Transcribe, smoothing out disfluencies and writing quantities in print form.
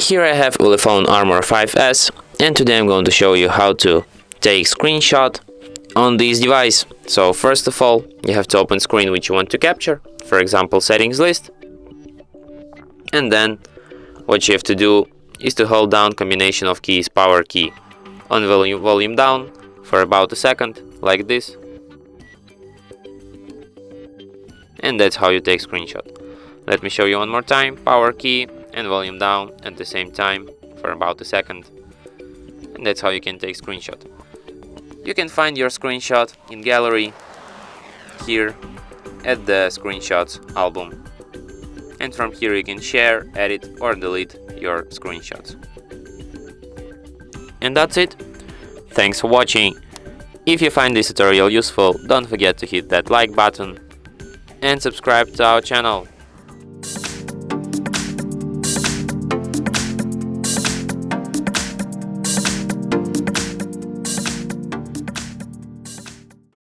Here I have ULEFONE Armor 5S, and today I'm going to show you how to take screenshot on this device. So first of all, you have to open screen which you want to capture, for example settings list, and then what you have to do is to hold down combination of keys power key on volume down for about a second, like this, and that's how you take screenshot. Let me show you one more time. Power key and volume down at the same time for about a second, and that's how you can take screenshot. You can find your screenshot in gallery here at the screenshots album, and from here you can share, edit or delete your screenshots. And that's it. Thanks for watching. If you find this tutorial useful, don't forget to hit that like button and subscribe to our channel.